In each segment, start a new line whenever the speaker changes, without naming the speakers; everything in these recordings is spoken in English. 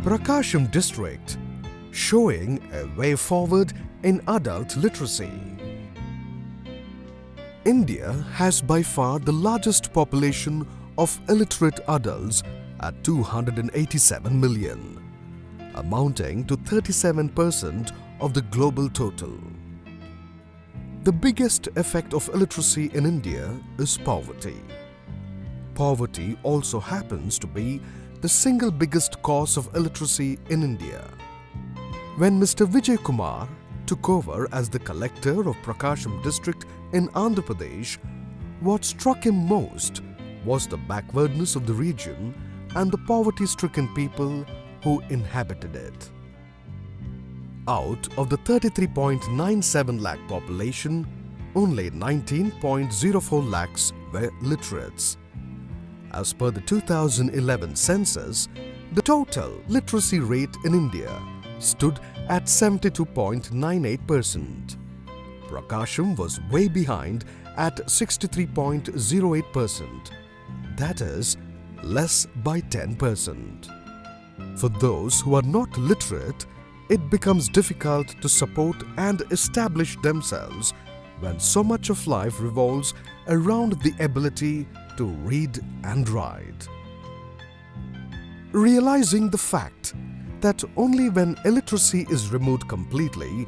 Prakasam district, showing a way forward in adult literacy. India has by far the largest population of illiterate adults at 287 million, amounting to 37% of the global total. The biggest effect of illiteracy in India is poverty. Poverty also happens to be the single biggest cause of illiteracy in India. When Mr. Vijayam took over as the collector of Prakasam district in Andhra Pradesh, what struck him most was the backwardness of the region and the poverty-stricken people who inhabited it. Out of the 33.97 lakh population, only 19.04 lakhs were literates. As per the 2011 census, the total literacy rate in India stood at 72.98%. Prakasam was way behind at 63.08%, that is, less by 10%. For those who are not literate, it becomes difficult to support and establish themselves when so much of life revolves around the ability to read and write. Realizing the fact that only when illiteracy is removed completely,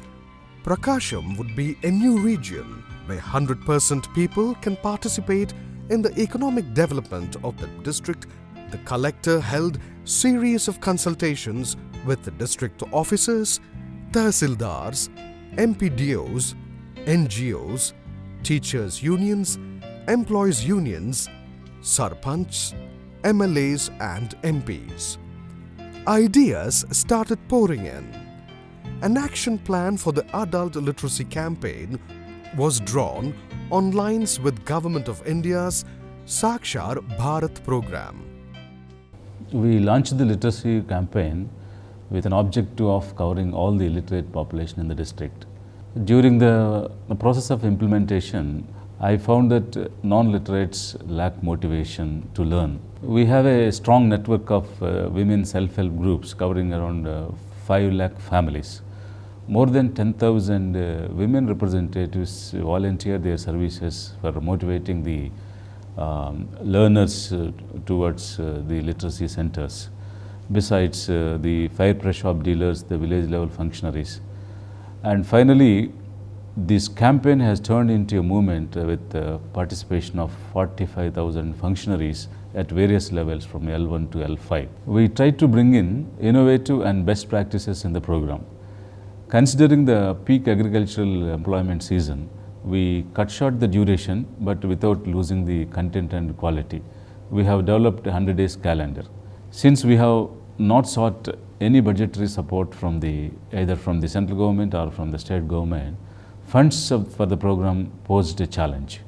Prakasam would be a new region where 100% people can participate in the economic development of the district, the collector held series of consultations with the district officers, tahsildars, MPDOs, NGOs, teachers' unions, employees' unions, sarpanchs, MLAs and MPs. Ideas started pouring in. An action plan for the adult literacy campaign was drawn on lines with Government of India's Akshara Bharat program.
We launched the literacy campaign with an objective of covering all the illiterate population in the district. During the process of implementation, I found that non-literates lack motivation to learn. We have a strong network of women self-help groups covering around 5 lakh families. More than 10,000 women representatives volunteer their services for motivating the learners towards the literacy centers. Besides the fire press shop dealers, the village level functionaries. And finally, this campaign has turned into a movement with the participation of 45,000 functionaries at various levels from L1 to L5. We tried to bring in innovative and best practices in the program. Considering the peak agricultural employment season, we cut short the duration but without losing the content and quality. We have developed a 100 days calendar. Since we have not sought any budgetary support from either from the central government or from the state government, funds for the program posed a challenge.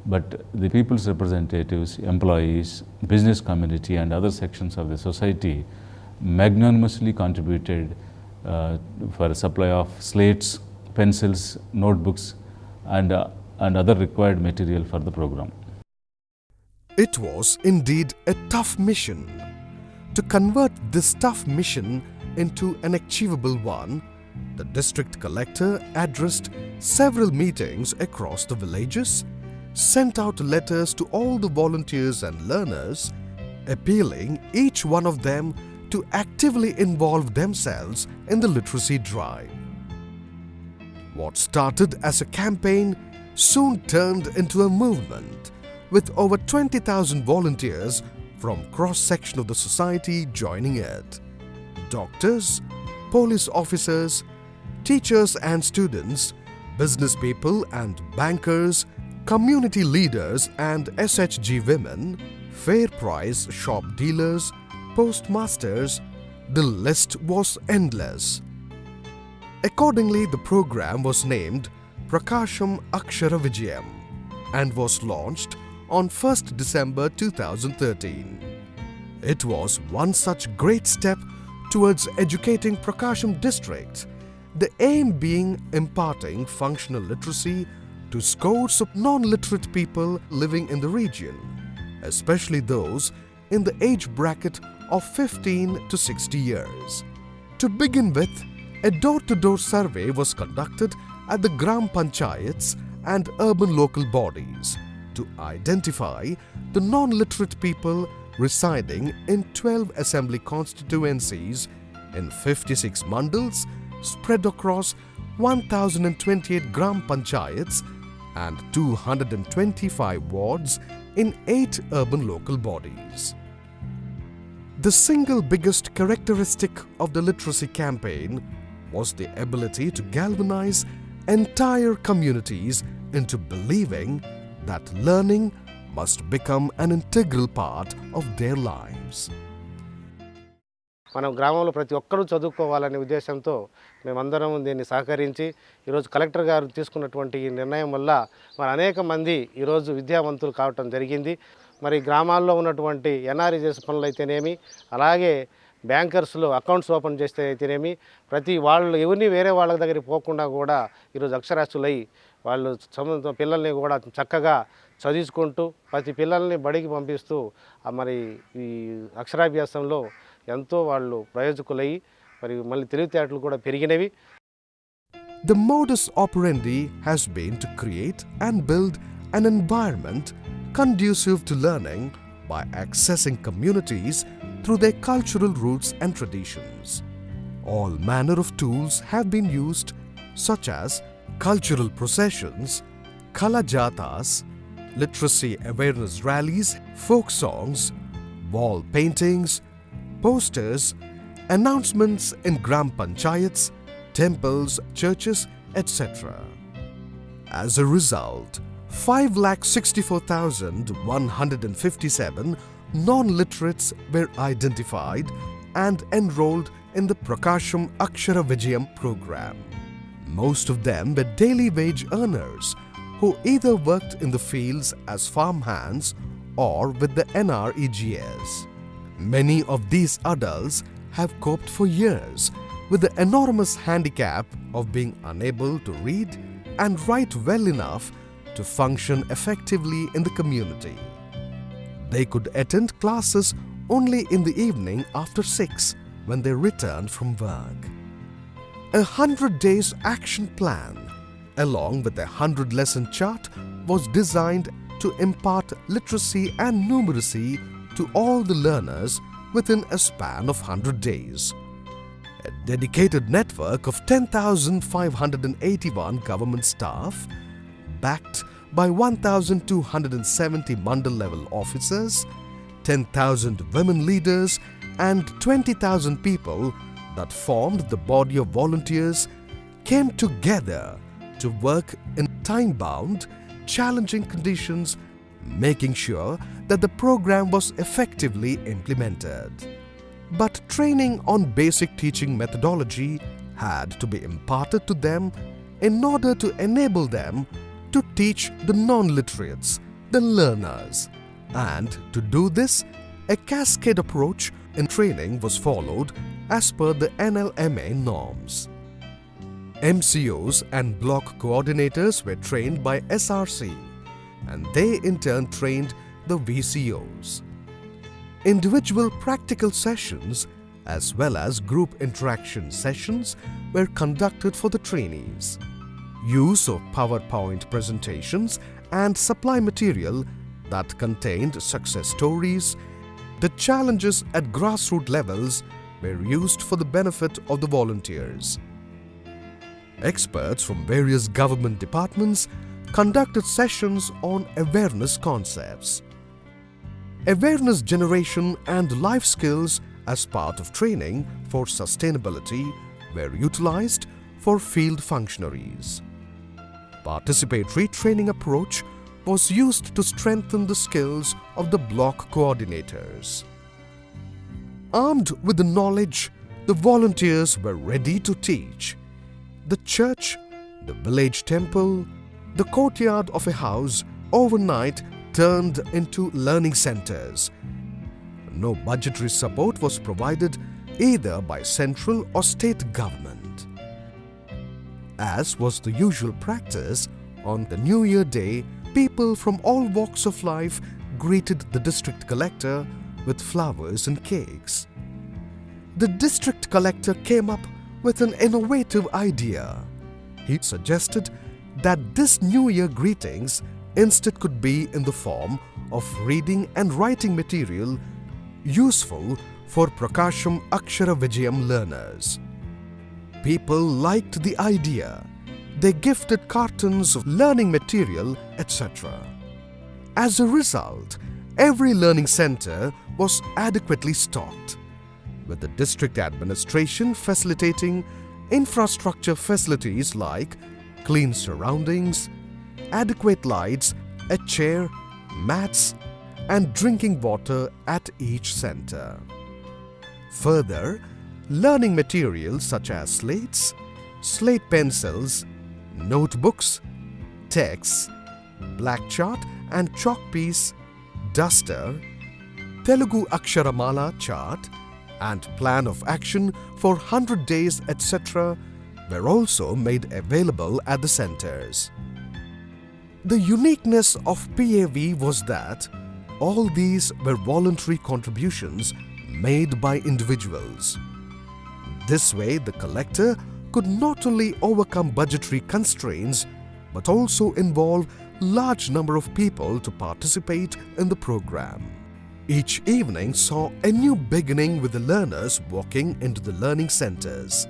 But the people's representatives, employees, business community and other sections of the society magnanimously contributed for a supply of slates, pencils, notebooks and other required material for the program.
It was indeed a tough mission. To convert this tough mission into an achievable one, the district collector addressed several meetings across the villages, sent out letters to all the volunteers and learners, appealing each one of them to actively involve themselves in the literacy drive. What started as a campaign soon turned into a movement, with over 20,000 volunteers from cross-section of the society joining it. Doctors, police officers, teachers and students, business people and bankers, community leaders and SHG women, fair price shop dealers, postmasters, the list was endless. Accordingly, the program was named Prakasam Akshara Vijayam and was launched on 1st December 2013. It was one such great step towards educating Prakasam district, the aim being imparting functional literacy to scores of non-literate people living in the region, especially those in the age bracket of 15 to 60 years. To begin with, a door-to-door survey was conducted at the Gram Panchayats and urban local bodies to identify the non-literate people residing in 12 assembly constituencies in 56 mandals spread across 1028 Gram Panchayats and 225 wards in 8 urban local bodies. The single biggest characteristic of the literacy campaign was the ability to galvanize entire communities into believing that learning must become an integral part of their lives.
మనం గ్రామంలో ప్రతి ఒక్కరూ చదువుకోవాలనే ఉద్దేశంతో మేమందరం దీన్ని సహకరించి ఈరోజు collector గారు తీసుకున్నటువంటి ఈ నిర్ణయం వల్ల మరి అనేక మంది ఈరోజు విద్యావంతులు కావటం జరిగింది. మరి గ్రామాల్లో ఉన్నటువంటి ఎన్ఆర్ఈజెస్ పనులు అయితేనేమి, అలాగే బ్యాంకర్స్లో అకౌంట్స్ ఓపెన్ చేస్తే అయితేనేమి, ప్రతి వాళ్ళు ఎవరిని వేరే వాళ్ళ దగ్గరికి పోకుండా కూడా ఈరోజు అక్షరాస్యులై వాళ్ళు పిల్లల్ని కూడా చక్కగా చదువుకుంటూ ప్రతి పిల్లల్ని బడికి పంపిస్తూ మరి ఈ అక్షరాభ్యాసంలో ఎంతో వాళ్ళు ప్రయోజకులై మరి మళ్ళీ తెలివితేటలు కూడా పెరిగినవి.
The modus operandi has been to create and build an environment conducive to learning by accessing communities through their cultural roots and traditions. All manner of tools have been used, such as cultural processions, kala jatas, literacy awareness rallies, folk songs, wall paintings, posters, announcements in Gram Panchayats, temples, churches, etc. As a result, 5,64,157 non-literates were identified and enrolled in the Prakasam Akshara Vijayam program. Most of them were daily wage earners who either worked in the fields as farmhands or with the NREGS. Many of these adults have coped for years with the enormous handicap of being unable to read and write well enough to function effectively in the community. They could attend classes only in the evening after 6 when they returned from work. A 100 days action plan along with a 100 lesson chart was designed to impart literacy and numeracy to all the learners within a span of 100 days. A dedicated network of 10,581 government staff, backed by 1,270 mandal level officers, 10,000 women leaders and 20,000 people that formed the body of volunteers came together to work in time-bound, challenging conditions, making sure that the program was effectively implemented. But training on basic teaching methodology had to be imparted to them in order to enable them to teach the non-literates, the learners. And to do this, a cascade approach in training was followed as per the NLMA norms. MCOs and block coordinators were trained by SRC, and they in turn trained the VCOs. Individual practical sessions as well as group interaction sessions were conducted for the trainees. Use of PowerPoint presentations and supply material that contained success stories, the challenges at grassroots levels were used for the benefit of the volunteers. Experts from various government departments conducted sessions on awareness concepts. Awareness generation and life skills as part of training for sustainability were utilized for field functionaries. Participatory training approach was used to strengthen the skills of the block coordinators. Armed with the knowledge, the volunteers were ready to teach. The church, the village temple, the courtyard of a house overnight turned into learning centers. No budgetary support was provided either by central or state government. As was the usual practice, on the New Year Day, people from all walks of life greeted the district collector with flowers and cakes. The district collector came up with an innovative idea. He suggested that this New Year greetings instead could be in the form of reading and writing material useful for Prakasam Akshara Vijayam learners. People liked the idea. They gifted cartons of learning material, etc. As a result, every learning center was adequately stocked, with the district administration facilitating infrastructure facilities like clean surroundings, adequate lights, a chair, mats, and drinking water at each center. Further, learning materials such as slates, slate pencils, notebooks, texts, black chart and chalk piece, duster, Telugu Akshara Mala chart, and plan of action for 100 days, etc. were also made available at the centers. The uniqueness of PAV was that all these were voluntary contributions made by individuals. This way, the collector could not only overcome budgetary constraints but also involve large number of people to participate in the program. Each evening saw a new beginning with the learners walking into the learning centers,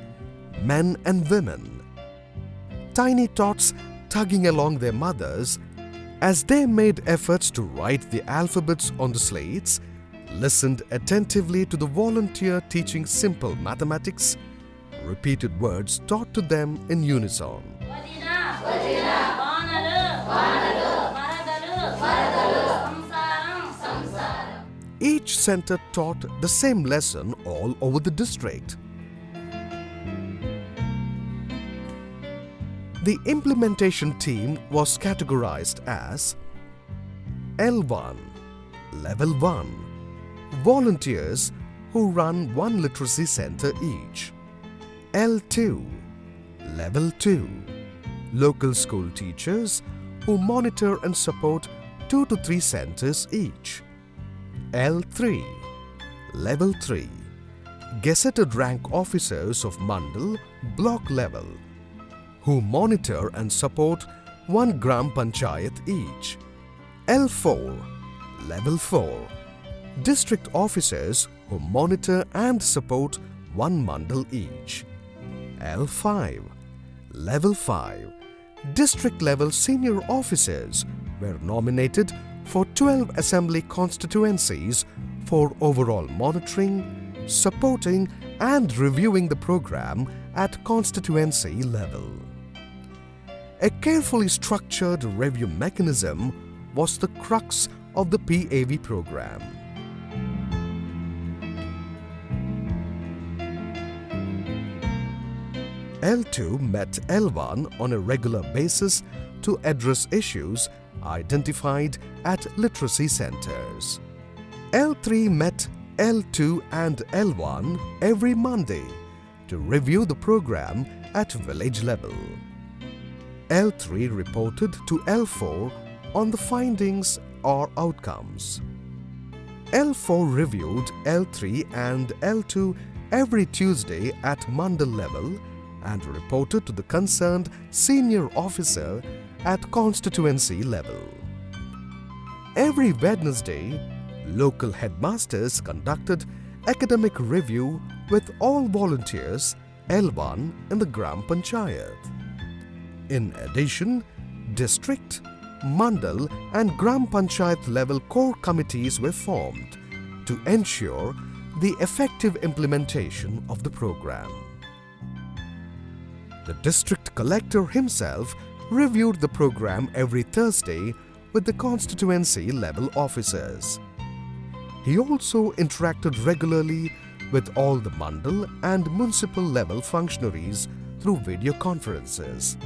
men and women. Tiny tots tugging along their mothers as they made efforts to write the alphabets on the slates, listened attentively to the volunteer teaching simple mathematics, repeated words taught to them in unison. Each center taught the same lesson all over the district. The implementation team was categorized as L1, Level 1, volunteers who run one literacy center each. L2, Level 2, local school teachers who monitor and support 2 to 3 centers each. L3, Level 3, gazetted rank officers of Mandal block level who monitor and support 1 Gram Panchayat each. L4, Level 4, district officers who monitor and support 1 Mandal each. L5, Level 5, district level senior officers were nominated for 12 assembly constituencies for overall monitoring, supporting and reviewing the program at constituency level. A carefully structured review mechanism was the crux of the PAV program. L2 met L1 on a regular basis to address issues identified at literacy centers. L3 met L2 and L1 every Monday to review the program at village level. L3 reported to L4 on the findings or outcomes. L4 reviewed L3 and L2 every Tuesday at Mandal level and reported to the concerned senior officer at constituency level. Every Wednesday, local headmasters conducted academic review with all volunteers L1 in the Gram Panchayat. In addition, district, Mandal and Gram Panchayat level core committees were formed to ensure the effective implementation of the program. The district collector himself reviewed the program every Thursday with the constituency level officers. He also interacted regularly with all the Mandal and municipal level functionaries through video conferences.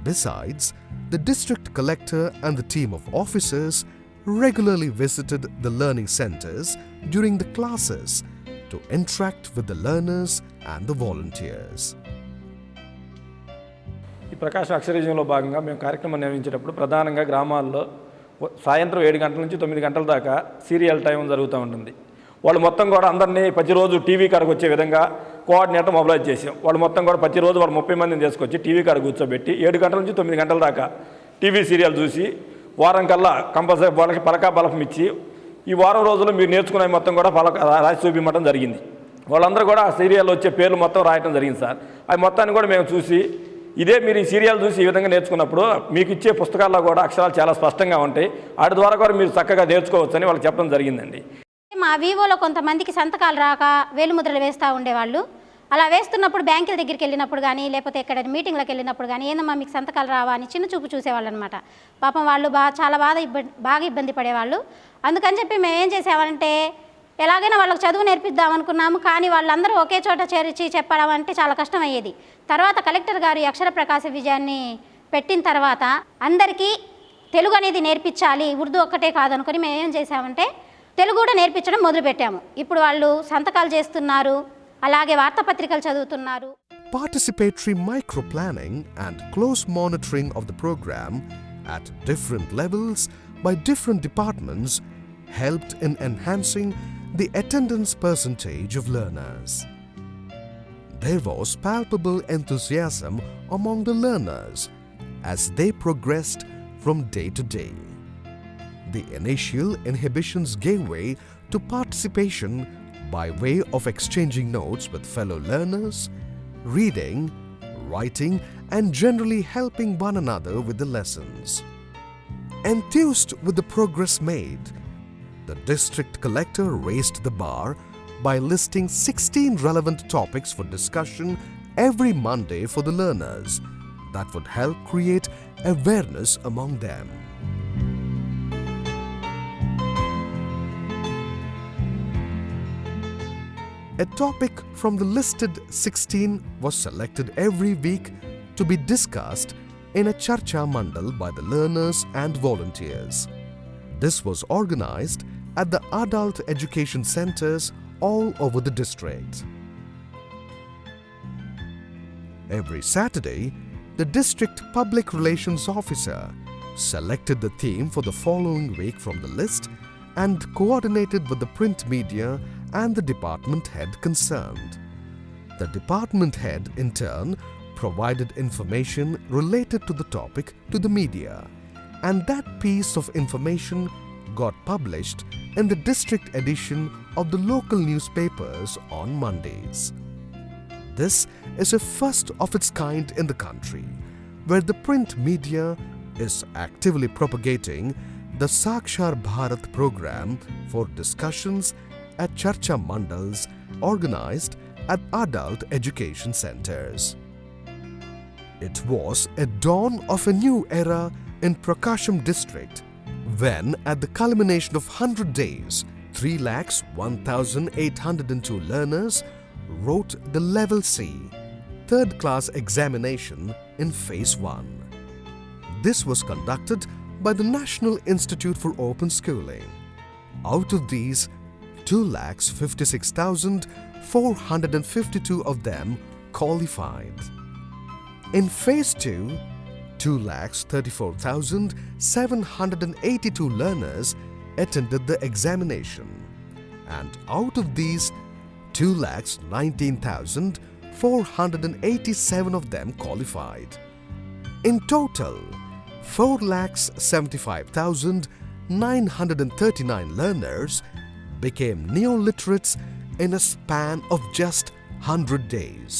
Besides, the district collector and the team of officers regularly visited the learning centers during the classes to interact with the learners and the volunteers.
ఈ ప్రకాశం అక్షర విజయంలో భాగంగా మేము కార్యక్రమం నిర్వహించేటప్పుడు ప్రధానంగా గ్రామాల్లో సాయంత్రం 7 గంటల నుంచి 9 గంటల దాకా సీరియల్ టైం జరుగుతూ ఉంటుంది. వాళ్ళు మొత్తం కూడా అందరినీ ప్రతిరోజు టీవీ కాడకు వచ్చే విధంగా కోఆర్డినేటర్ మొబిలైజ్ చేసాం. వాళ్ళు మొత్తం కూడా ప్రతిరోజు వాళ్ళు 30 మందిని తీసుకొచ్చి టీవీ కాడ కూర్చోబెట్టి 7 గంటల నుంచి 9 గంటల దాకా టీవీ సీరియల్ చూసి వారం కల్లా కంపల్సరీ వాళ్ళకి పలకా బలపం ఇచ్చి ఈ వారం రోజులు మీరు నేర్చుకునే మొత్తం కూడా రాసి చూపించడం జరిగింది. వాళ్ళందరూ కూడా ఆ సీరియల్ వచ్చే పేర్లు మొత్తం రాయటం జరిగింది సార్. అవి మొత్తాన్ని కూడా మేము చూసి ఇదే మీరు ఈ సీరియల్ చూసి ఈ విధంగా నేర్చుకున్నప్పుడు మీకు ఇచ్చే పుస్తకాల్లో కూడా అక్షరాలు చాలా స్పష్టంగా ఉంటాయి, వాటి ద్వారా కూడా మీరు చక్కగా నేర్చుకోవచ్చని వాళ్ళకి చెప్పడం జరిగిందండి.
మా వీవోలో కొంతమందికి సంతకాలు రాక వేలుముద్రలు వేస్తూ ఉండేవాళ్ళు. అలా వేస్తున్నప్పుడు బ్యాంకుల దగ్గరికి వెళ్ళినప్పుడు కానీ లేకపోతే ఎక్కడ మీటింగ్లకు వెళ్ళినప్పుడు కానీ ఏందమ్మా మీకు సంతకాలు రావా అని చిన్న చూపు చూసేవాళ్ళు అనమాట. పాపం వాళ్ళు చాలా బాగా ఇబ్బంది పడేవాళ్ళు. అందుకని చెప్పి మేము ఏం చేసామంటే ఎలాగైనా వాళ్ళకి చదువు నేర్పిద్దాం అనుకున్నాము. కానీ వాళ్ళందరూ ఒకే చోట చేర్చి చెప్పడం అంటే చాలా కష్టం అయ్యేది. తర్వాత కలెక్టర్ గారు అక్షర ప్రకాశ విజయాన్ని పెట్టిన తర్వాత అందరికీ తెలుగు అనేది నేర్పించాలి, ఉర్దూ ఒక్కటే కాదనుకొని మేము ఏం చేసామంటే తెలుగు కూడా నేర్పించడం మొదలుపెట్టాము. ఇప్పుడు వాళ్ళు సంతకాలు చేస్తున్నారు, అలాగే వార్తాపత్రికలు చదువుతున్నారు.
Participatory micro-planning and close monitoring of the program at different levels by different departments helped in enhancing the attendance percentage of learners. There was palpable enthusiasm among the learners as they progressed from day to day. The initial inhibitions gave way to participation by way of exchanging notes with fellow learners, reading, writing, and generally helping one another with the lessons. Enthused with the progress made, the district collector raised the bar by listing 16 relevant topics for discussion every Monday for the learners that would help create awareness among them. A topic from the listed 16 was selected every week to be discussed in a Charcha Mandal by the learners and volunteers. This was organized at the adult education centers all over the district. Every Saturday, the district public relations officer selected the theme for the following week from the list and coordinated with the print media and the department head concerned. The department head, in turn, provided information related to the topic to the media, and that piece of information got published in the district edition of the local newspapers on Mondays. This is a first of its kind in the country, where the print media is actively propagating the Sakshar Bharat program for discussions at Charcha Mandals organized at adult education centers. It was a dawn of a new era in Prakasam district when, at the culmination of 100 days, 3,01,802 learners wrote the Level C, third class examination in Phase 1. This was conducted by the National Institute for Open Schooling. Out of these, 2,56,452 of them qualified. In Phase 2, 2,34,782 learners attended the examination, and out of these, 2,19,487 of them qualified. In total, 4,75,939 learners became neoliterates in a span of just 100 days.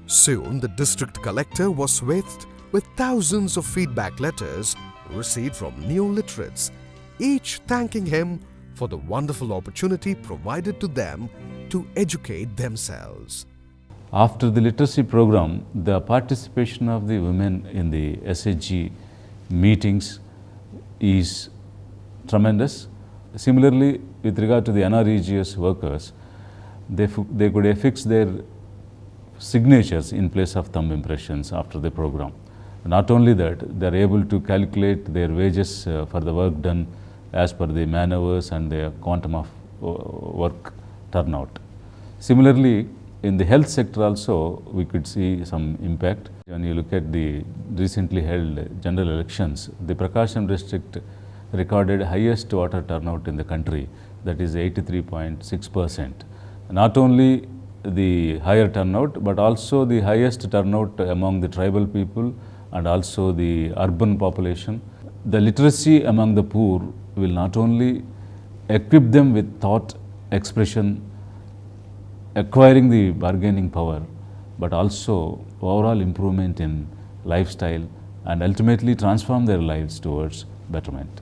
Soon, the district collector was swathed with thousands of feedback letters received from neoliterates, each thanking him for the wonderful opportunity provided to them to educate themselves.
After the literacy program, the participation of the women in the SHG meetings is tremendous. Similarly, with regard to the NREGS workers, they could affix their signatures in place of thumb impressions after the program. Not only that, they are able to calculate their wages for the work done as per the man hours and the quantum of work turnout. Similarly, In the health sector also, we could see some impact. When you look at the recently held general elections, the Prakasam district recorded highest voter turnout in the country, that is 83.6%. Not only the higher turnout, but also the highest turnout among the tribal people and also the urban population. The literacy among the poor will not only equip them with thought, expression, acquiring the bargaining power, but also overall improvement in lifestyle and ultimately transform their lives towards betterment.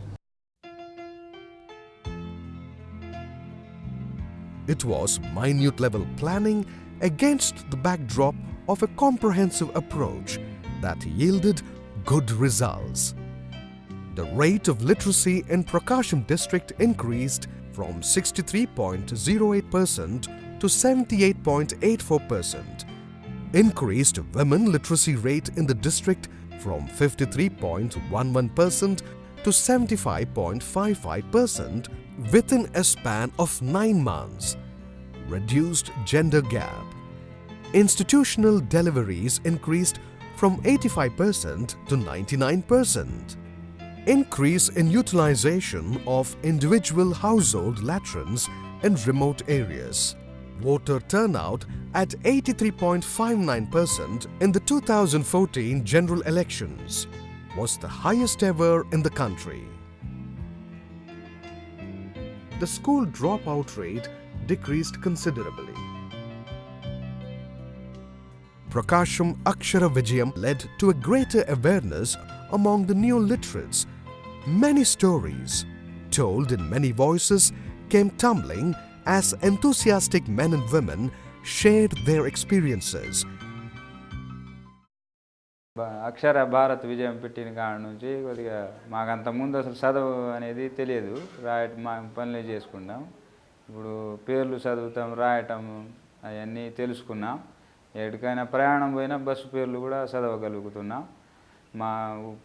It was minute level planning against the backdrop of a comprehensive approach that yielded good results. The rate of literacy in Prakasam district increased from 63.08% to 78.84%. Increased women literacy rate in the district from 53.11% to 75.55% within a span of 9 months. Reduced gender gap. Institutional deliveries increased from 85% to 99%. Increase in utilization of individual household latrines in remote areas. Voter turnout at 83.59% in the 2014 general elections was the highest ever in the country. The school dropout rate decreased considerably. Prakasam Akshara Vijayam led to a greater awareness among the new literates. Many stories, told in many voices, came tumbling as enthusiastic men and women shared their experiences.
అక్షర భారత్ విజయం పెట్టిన కాడ నుంచి కొద్దిగా మాకంత ముందు అసలు చదువు అనేది తెలియదు, మా పనులు చేసుకున్నాం. ఇప్పుడు పేర్లు చదువుతాం, రాయటం అవన్నీ తెలుసుకున్నాం. ఎక్కడికైనా ప్రయాణం పోయినా బస్సు పేర్లు కూడా చదవగలుగుతున్నాం. మా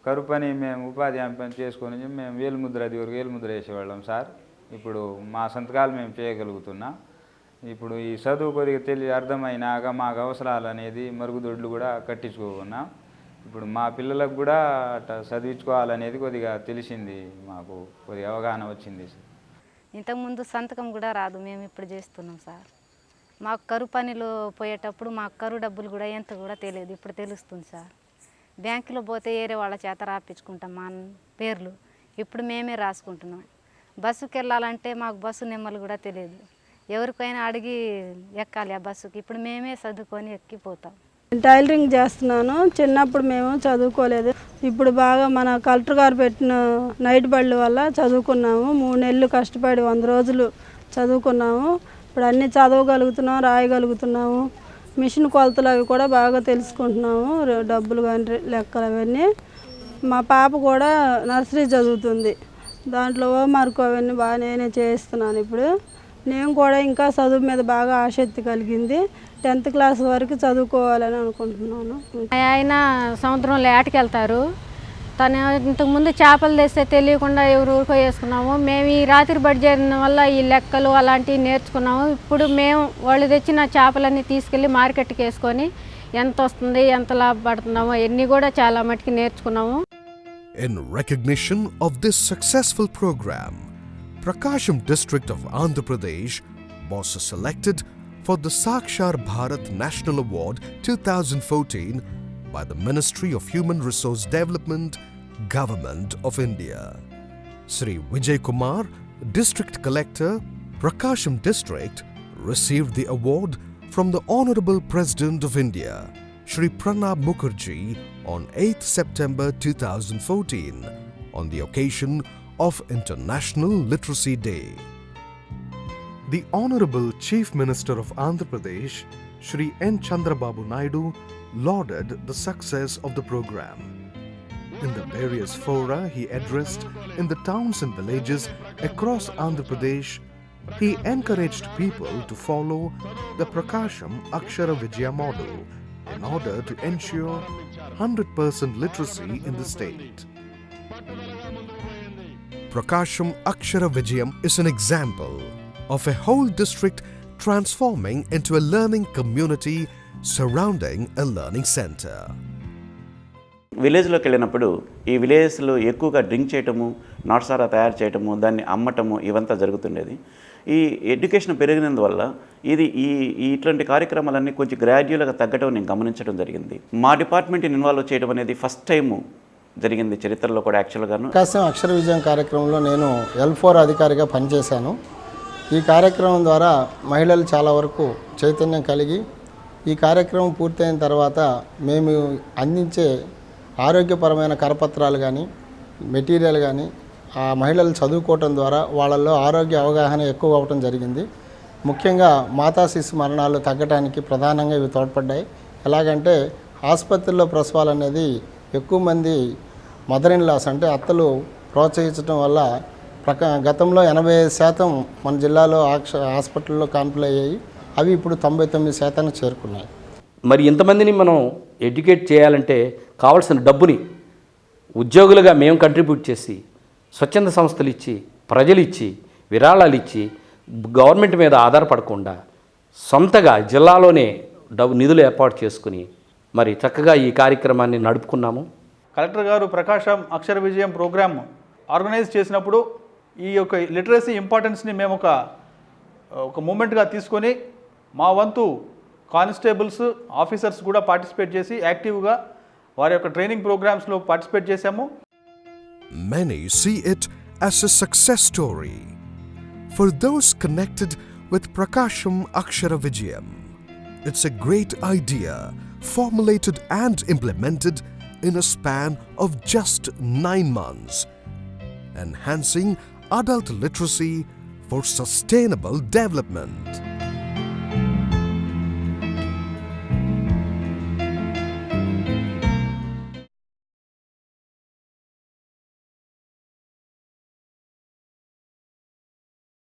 కరువు పని మేము ఉపాధి పని చేసుకొని మేము వేలుముద్ర అది వరకు వేలుముద్ర వేసేవాళ్ళం సార్. ఇప్పుడు మా సంతకాలు మేము చేయగలుగుతున్నాం. ఇప్పుడు ఈ చదువు కొద్దిగా అర్థమైనాక మాకు అవసరాలు అనేది మరుగుదొడ్లు కూడా కట్టించుకున్నాం. ఇప్పుడు మా పిల్లలకు కూడా అట్లా చదివించుకోవాలనేది కొద్దిగా తెలిసింది, మాకు కొద్దిగా అవగాహన వచ్చింది సార్.
ఇంతకుముందు సంతకం కూడా రాదు, మేము ఇప్పుడు చేస్తున్నాం సార్. మాకు కరువు పనిలో పోయేటప్పుడు మాకు కరువు డబ్బులు కూడా ఎంత కూడా తెలియదు, ఇప్పుడు తెలుస్తుంది సార్. బ్యాంకులో పోతే వేరే వాళ్ళ చేత రాపించుకుంటాం మా పేర్లు, ఇప్పుడు మేమే రాసుకుంటున్నాం. బస్సుకి వెళ్ళాలంటే మాకు బస్సు నెమ్మలు కూడా తెలియదు, ఎవరికైనా అడిగి ఎక్కాలి ఆ బస్సుకి. ఇప్పుడు మేమే చదువుకొని ఎక్కిపోతాం.
టైలరింగ్ చేస్తున్నాను. చిన్నప్పుడు మేము చదువుకోలేదు, ఇప్పుడు బాగా మన కలెక్టర్ గారు పెట్టిన నైట్ బళ్ళు వల్ల చదువుకున్నాము. 3 నెలలు కష్టపడి 100 రోజులు చదువుకున్నాము. ఇప్పుడు అన్నీ చదవగలుగుతున్నాము, రాయగలుగుతున్నాము. మిషన్ కొలతలు అవి కూడా బాగా తెలుసుకుంటున్నాము, డబ్బులు కానీ లెక్కలు అవన్నీ. మా పాప కూడా నర్సరీ చదువుతుంది, దాంట్లో హోంవర్క్ అవన్నీ బాగా నేనే చేయిస్తున్నాను. ఇప్పుడు నేను కూడా ఇంకా చదువు మీద బాగా ఆసక్తి కలిగింది. 10th క్లాస్ వరకు చదువుకోవాలని అనుకుంటున్నాను.
ఆయన సముద్రంలో ఏటకెళ్తారు, తను ఇంతకుముందు చేపలు తెస్తే తెలియకుండా ఎవరు ఊరుకో వేసుకున్నాము. మేము ఈ రాత్రి బడి చేరిన వల్ల ఈ లెక్కలు అలాంటివి నేర్చుకున్నాము. ఇప్పుడు మేము వాళ్ళు తెచ్చిన చేపలన్నీ తీసుకెళ్ళి మార్కెట్కి వేసుకొని ఎంత వస్తుంది, ఎంత లాభపడుతున్నామో అన్నీ కూడా చాలా మటుకు నేర్చుకున్నాము.
In recognition of this successful program, Prakasam district of Andhra Pradesh was selected for the Akshara Bharat National Award 2014 by the Ministry of Human Resource Development, Government of India. Sri Vijayam, District Collector, Prakasam District, received the award from the Honorable President of India, Shri Pranab Mukherjee, on 8th September 2014 on the occasion of International Literacy Day. The Honorable Chief Minister of Andhra Pradesh, Shri N. Chandrababu Naidu, lauded the success of the program. In the various fora he addressed in the towns and villages across Andhra Pradesh, he encouraged people to follow the Prakasam Akshara Vijaya model in order to ensure 100% literacy in the state. Prakasam Akshara Vijayam is an example of a whole district transforming into a learning community surrounding a learning center.
విలేజ్లోకి వెళ్ళినప్పుడు ఈ విలేజ్లో ఎక్కువగా drink చేయటము, నాటుసారా తయారు చేయటము, దాన్ని అమ్మటము ఇవంతా జరుగుతుండేది. ఈ ఎడ్యుకేషన్ పెరిగినందువల్ల ఇట్లాంటి కార్యక్రమాలన్నీ కొంచెం గ్రాడ్యువల్గా తగ్గటం నేను గమనించడం జరిగింది. మా డిపార్ట్మెంట్ని ఇన్వాల్వ్ చేయడం అనేది ఫస్ట్ టైము జరిగింది చరిత్రలో కూడా. యాక్చువల్గాను
ప్రకాశం అక్షర విజయం కార్యక్రమంలో నేను L4 అధికారిగా పనిచేశాను. ఈ కార్యక్రమం ద్వారా మహిళలు చాలా వరకు చైతన్యం కలిగి ఈ కార్యక్రమం పూర్తయిన తర్వాత మేము అందించే ఆరోగ్యపరమైన కరపత్రాలు కానీ మెటీరియల్ కానీ ఆ మహిళలు చదువుకోవటం ద్వారా వాళ్ళల్లో ఆరోగ్య అవగాహన ఎక్కువ అవ్వటం జరిగింది. ముఖ్యంగా మాతా శిశు మరణాలు తగ్గడానికి ప్రధానంగా ఇవి తోడ్పడ్డాయి. ఎలాగంటే ఆసుపత్రుల్లో ప్రసవాలు అనేది ఎక్కువ మంది మదర్ ఇన్ లాస్ అంటే అత్తలు ప్రోత్సహించడం వల్ల గతంలో 80% మన జిల్లాలో హాస్పిటల్లో కాన్పులు అయ్యాయి. అవి ఇప్పుడు 99% చేరుకున్నాయి.
మరి ఇంతమందిని మనం ఎడ్యుకేట్ చేయాలంటే కావాల్సిన డబ్బుని ఉద్యోగులుగా మేము కంట్రిబ్యూట్ చేసి, స్వచ్ఛంద సంస్థలు ఇచ్చి, ప్రజలు ఇచ్చి, విరాళాలు ఇచ్చి, గవర్నమెంట్ మీద ఆధారపడకుండా సొంతగా జిల్లాలోనే నిధులు ఏర్పాటు చేసుకుని మరి చక్కగా ఈ కార్యక్రమాన్ని నడుపుకున్నాము.
కలెక్టర్ గారు ప్రకాశం అక్షర విజయం ప్రోగ్రామ్ ఆర్గనైజ్ చేసినప్పుడు ఈ యొక్క లిటరసీ ఇంపార్టెన్స్ని మేము ఒక మూమెంట్గా తీసుకొని మా వంతు కానిస్టేబుల్స్ ఆఫీసర్స్ కూడా పార్టిసిపేట్ చేసి యాక్టివ్గా వారి యొక్క ట్రైనింగ్ ప్రోగ్రామ్స్లో పార్టిసిపేట్ చేశాము.
Many see it as a success story. For those connected with Prakasam Akshara Vijayam, it's a great idea formulated and implemented in a span of just 9 months, enhancing adult literacy for sustainable development.